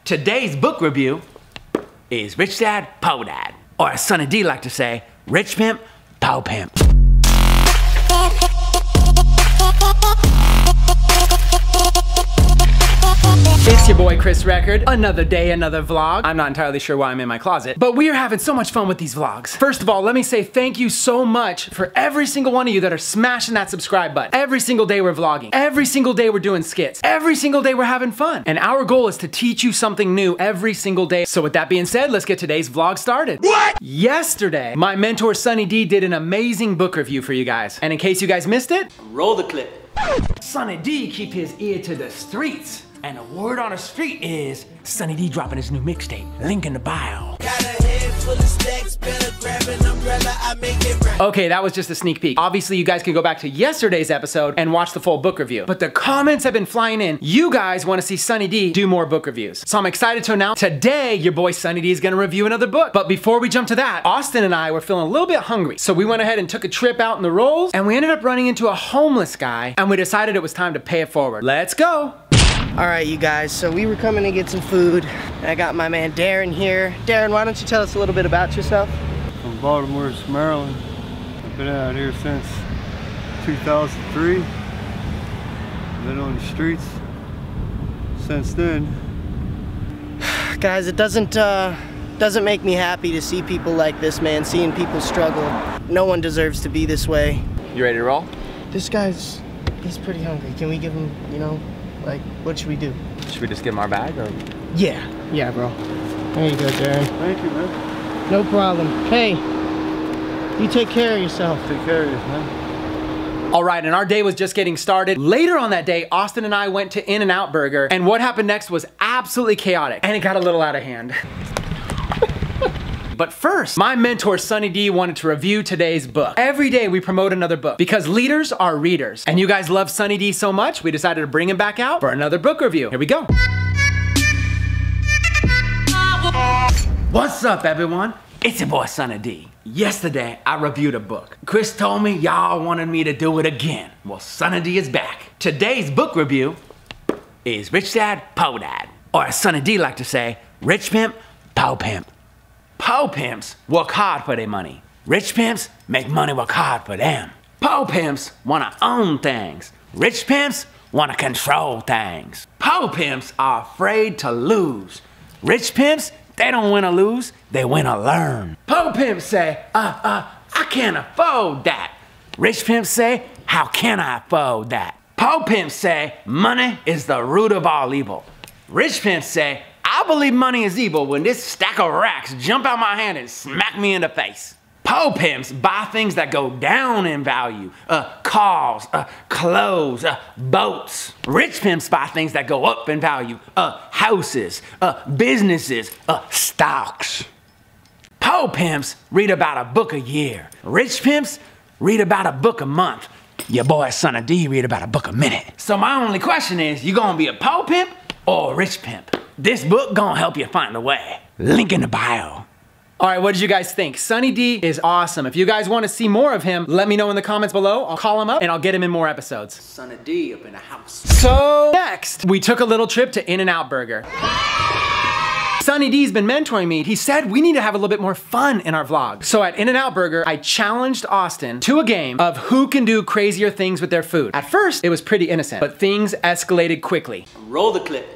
Today's book review is Rich Dad, Poor Dad. Or as Sonny D like to say, Rich Pimp, Poor Pimp. It's your boy Chris Record. Another day, another vlog. I'm not entirely sure why I'm in my closet, but we are having so much fun with these vlogs. First of all, let me say thank you so much for every single one of you that are smashing that subscribe button. Every single day we're vlogging. Every single day we're doing skits. Every single day we're having fun. And our goal is to teach you something new every single day. So with that being said, let's get today's vlog started. What? Yesterday, my mentor Sonny D did an amazing book review for you guys. And in case you guys missed it, roll the clip. Sonny D keep his ear to the streets. And the word on the street is Sonny D dropping his new mixtape. Link in the bio. Okay, that was just a sneak peek. Obviously, you guys can go back to yesterday's episode and watch the full book review. But the comments have been flying in. You guys want to see Sonny D do more book reviews. So I'm excited to announce today, your boy Sonny D is going to review another book. But before we jump to that, Austin and I were feeling a little bit hungry. So we went ahead and took a trip out in the rolls, and we ended up running into a homeless guy, and we decided it was time to pay it forward. Let's go. All right, you guys, so we were coming to get some food. I got my man Darren here. Darren, why don't you tell us a little bit about yourself? From Baltimore, Maryland. I've been out here since 2003. Been on the streets since then. Guys, it doesn't make me happy to see people like this, man, seeing people struggle. No one deserves to be this way. You ready to roll? This guy's, he's pretty hungry. Can we give him, you know, like, what should we do? Should we just give him our bag or? Yeah, bro. There you go, Darren. Thank you, man. No problem. Hey, you take care of yourself. Take care of you, man. All right, and our day was just getting started. Later on that day, Austin and I went to In-N-Out Burger, and what happened next was absolutely chaotic, and it got a little out of hand. But first, my mentor Sonny D wanted to review today's book. Every day we promote another book because leaders are readers. And you guys love Sonny D so much, we decided to bring him back out for another book review. Here we go. What's up, everyone? It's your boy Sonny D. Yesterday, I reviewed a book. Chris told me y'all wanted me to do it again. Well, Sonny D is back. Today's book review is Rich Dad, Poor Dad. Or as Sonny D like to say, Rich Pimp, Poor Pimp. Poor pimps work hard for their money. Rich pimps make money work hard for them. Poor pimps wanna own things. Rich pimps wanna control things. Poor pimps are afraid to lose. Rich pimps, they don't win or lose, they win or learn. Poor pimps say, I can't afford that. Rich pimps say, how can I afford that? Poor pimps say, money is the root of all evil. Rich pimps say, I believe money is evil when this stack of racks jump out my hand and smack me in the face. Poor pimps buy things that go down in value. Cars, clothes, boats. Rich pimps buy things that go up in value. Houses, businesses, stocks. Poor pimps read about a book a year. Rich pimps read about a book a month. Your boy Sonny D read about a book a minute. So my only question is, you gonna be a poor pimp or a rich pimp? This book gonna help you find the way. Link in the bio. All right, what did you guys think? Sonny D is awesome. If you guys want to see more of him, let me know in the comments below. I'll call him up and I'll get him in more episodes. Sonny D up in the house. So next, we took a little trip to In-N-Out Burger. Sonny D's been mentoring me. He said we need to have a little bit more fun in our vlog. So at In-N-Out Burger, I challenged Austin to a game of who can do crazier things with their food. At first, it was pretty innocent, but things escalated quickly. Roll the clip.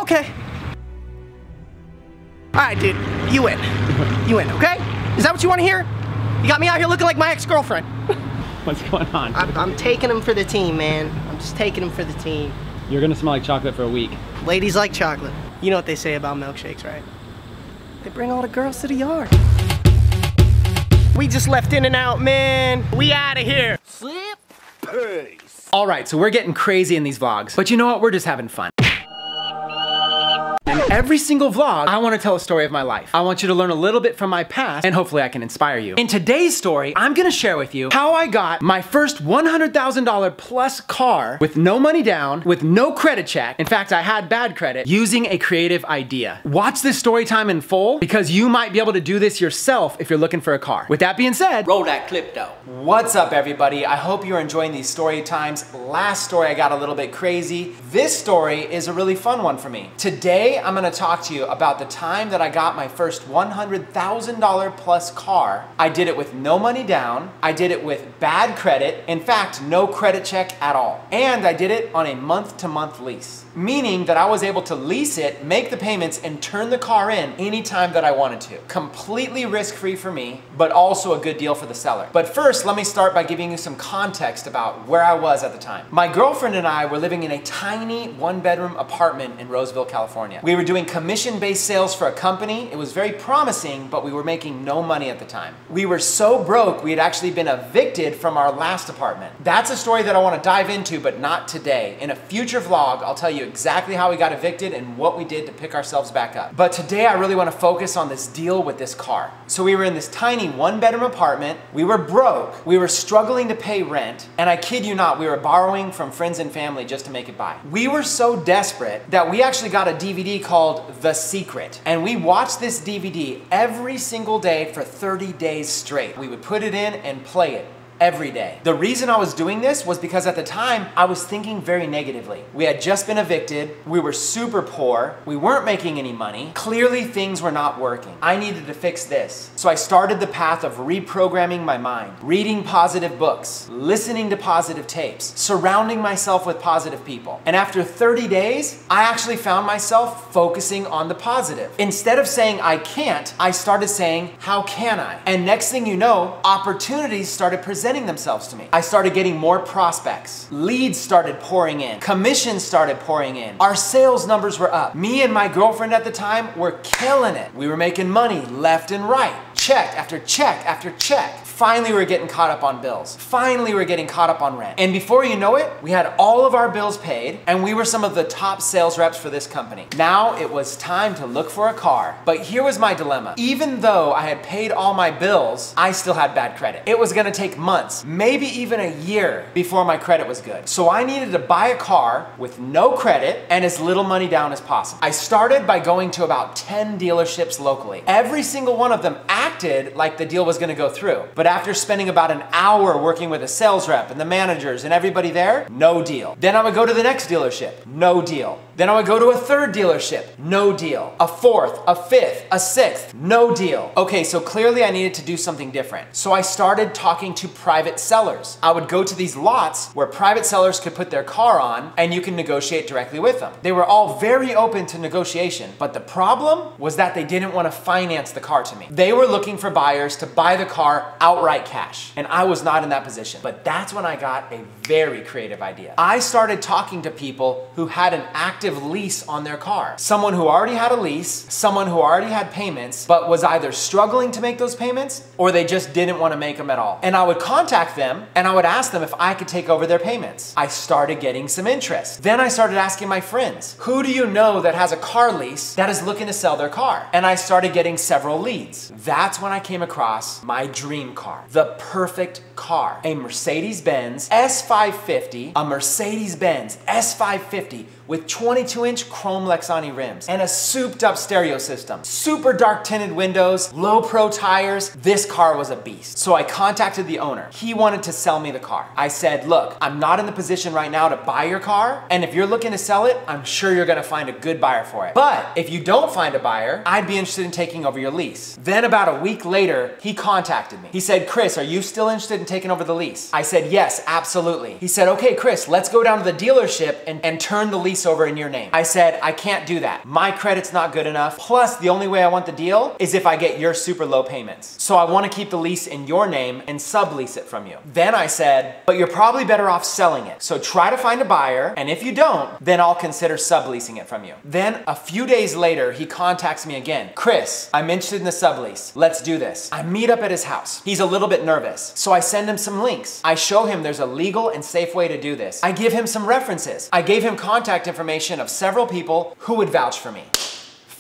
Okay. All right, dude, you win. You win, okay? Is that what you want to hear? You got me out here looking like my ex-girlfriend. What's going on? I'm taking them for the team, man. I'm just taking them for the team. You're gonna smell like chocolate for a week. Ladies like chocolate. You know what they say about milkshakes, right? They bring all the girls to the yard. We just left In-N-Out, man. We out of here. Slip. Peace. All right, so we're getting crazy in these vlogs, but you know what? We're just having fun. In every single vlog, I want to tell a story of my life. I want you to learn a little bit from my past, and hopefully I can inspire you. In today's story, I'm gonna share with you how I got my first $100,000 plus car with no money down, with no credit check. In fact, I had bad credit, using a creative idea. Watch this story time in full, because you might be able to do this yourself if you're looking for a car. With that being said, Roll that clip though. what's up everybody? I hope you're enjoying these story times. Last story I got a little bit crazy. This story is a really fun one for me. Today I'm gonna talk to you about the time that I got my first $100,000 plus car. I did it with no money down. I did it with bad credit. In fact, no credit check at all. And I did it on a month-to-month lease. Meaning that I was able to lease it, make the payments, and turn the car in anytime that I wanted to. Completely risk-free for me, but also a good deal for the seller. But first, let me start by giving you some context about where I was at the time. My girlfriend and I were living in a tiny one-bedroom apartment in Roseville, California. We were doing commission-based sales for a company. It was very promising, but we were making no money at the time. We were so broke, we had actually been evicted from our last apartment. That's a story that I want to dive into, but not today. In a future vlog, I'll tell you exactly how we got evicted and what we did to pick ourselves back up. But today I really want to focus on this deal with this car. So we were in this tiny one-bedroom apartment. We were broke. We were struggling to pay rent. And I kid you not, we were borrowing from friends and family just to make it by. We were so desperate that we actually got a DVD called The Secret. And we watched this DVD every single day for 30 days straight. We would put it in and play it every day. The reason I was doing this was because at the time, I was thinking very negatively. We had just been evicted, we were super poor, we weren't making any money, clearly things were not working. I needed to fix this. So I started the path of reprogramming my mind, reading positive books, listening to positive tapes, surrounding myself with positive people. And after 30 days, I actually found myself focusing on the positive. Instead of saying I can't, I started saying, how can I? And next thing you know, opportunities started presenting themselves to me. I started getting more prospects. Leads started pouring in. Commissions started pouring in. Our sales numbers were up. Me and my girlfriend at the time were killing it. We were making money left and right. Check after check after check. Finally, we were getting caught up on bills. Finally, we were getting caught up on rent. And before you know it, we had all of our bills paid, and we were some of the top sales reps for this company. Now it was time to look for a car. But here was my dilemma. Even though I had paid all my bills, I still had bad credit. It was gonna take months, maybe even a year before my credit was good. So I needed to buy a car with no credit and as little money down as possible. I started by going to about 10 dealerships locally. Every single one of them acted like the deal was gonna go through. But after spending about an hour working with a sales rep and the managers and everybody there, no deal. Then I would go to the next dealership, no deal. Then I would go to a third dealership, no deal. A fourth, a fifth, a sixth, no deal. Okay, so clearly I needed to do something different. So I started talking to private sellers. I would go to these lots where private sellers could put their car on and you can negotiate directly with them. They were all very open to negotiation, but the problem was that they didn't want to finance the car to me. They were looking for buyers to buy the car outright cash, and I was not in that position. But that's when I got a very creative idea. I started talking to people who had an active lease on their car. Someone who already had a lease, someone who already had payments, but was either struggling to make those payments or they just didn't want to make them at all. And I would contact them and I would ask them if I could take over their payments. I started getting some interest. Then I started asking my friends, who do you know that has a car lease that is looking to sell their car? And I started getting several leads. That's when I came across my dream car, the perfect car, a Mercedes-Benz S550, a Mercedes-Benz S550 with 22-inch chrome Lexani rims and a souped-up stereo system, super dark tinted windows, low pro tires. This car was a beast. So I contacted the owner. He wanted to sell me the car. I said, look, I'm not in the position right now to buy your car, and if you're looking to sell it, I'm sure you're gonna find a good buyer for it. But if you don't find a buyer, I'd be interested in taking over your lease. Then about a week later, he contacted me. He said, said, Chris, are you still interested in taking over the lease? I said, yes, absolutely. He said, okay, Chris, let's go down to the dealership and turn the lease over in your name. I said, I can't do that. My credit's not good enough. Plus, the only way I want the deal is if I get your super low payments. So I want to keep the lease in your name and sublease it from you. Then I said, but you're probably better off selling it. So try to find a buyer, and if you don't, then I'll consider subleasing it from you. Then a few days later, he contacts me again. Chris, I'm interested in the sublease. Let's do this. I meet up at his house. He's a little bit nervous. So I send him some links. I show him there's a legal and safe way to do this. I give him some references. I gave him contact information of several people who would vouch for me.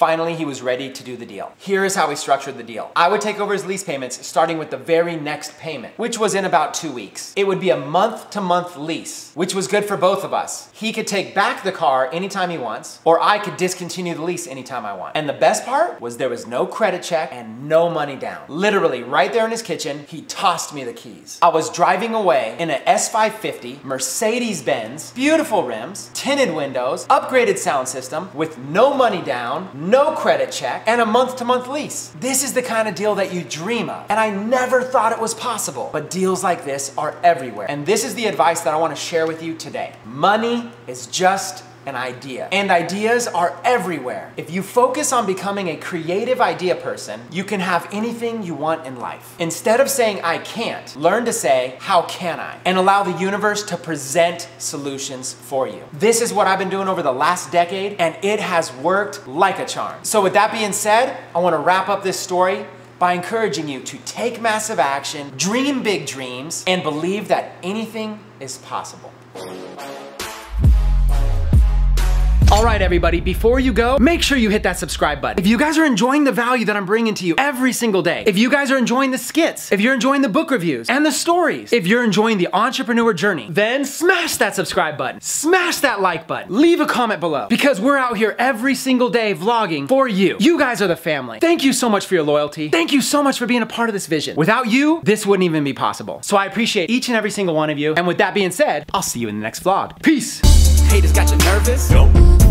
Finally, he was ready to do the deal. Here is how we structured the deal. I would take over his lease payments starting with the very next payment, which was in about 2 weeks. It would be a month-to-month lease, which was good for both of us. He could take back the car anytime he wants, or I could discontinue the lease anytime I want. And the best part was there was no credit check and no money down. Literally, right there in his kitchen, he tossed me the keys. I was driving away in an S550 Mercedes-Benz, beautiful rims, tinted windows, upgraded sound system, with no money down, no credit check, and a month-to-month lease. This is the kind of deal that you dream of, and I never thought it was possible. But deals like this are everywhere, and this is the advice that I want to share with you today. Money is just an idea, and ideas are everywhere. If you focus on becoming a creative idea person, you can have anything you want in life. Instead of saying I can't, learn to say how can I, and allow the universe to present solutions for you. This is what I've been doing over the last decade, and it has worked like a charm. So with that being said, I want to wrap up this story by encouraging you to take massive action, dream big dreams, and believe that anything is possible. All right, everybody, before you go, make sure you hit that subscribe button. If you guys are enjoying the value that I'm bringing to you every single day, if you guys are enjoying the skits, if you're enjoying the book reviews and the stories, if you're enjoying the entrepreneur journey, then smash that subscribe button, smash that like button, leave a comment below, because we're out here every single day vlogging for you. You guys are the family. Thank you so much for your loyalty. Thank you so much for being a part of this vision. Without you, this wouldn't even be possible. So I appreciate each and every single one of you. And with that being said, I'll see you in the next vlog. Peace. Haters got you nervous? Nope.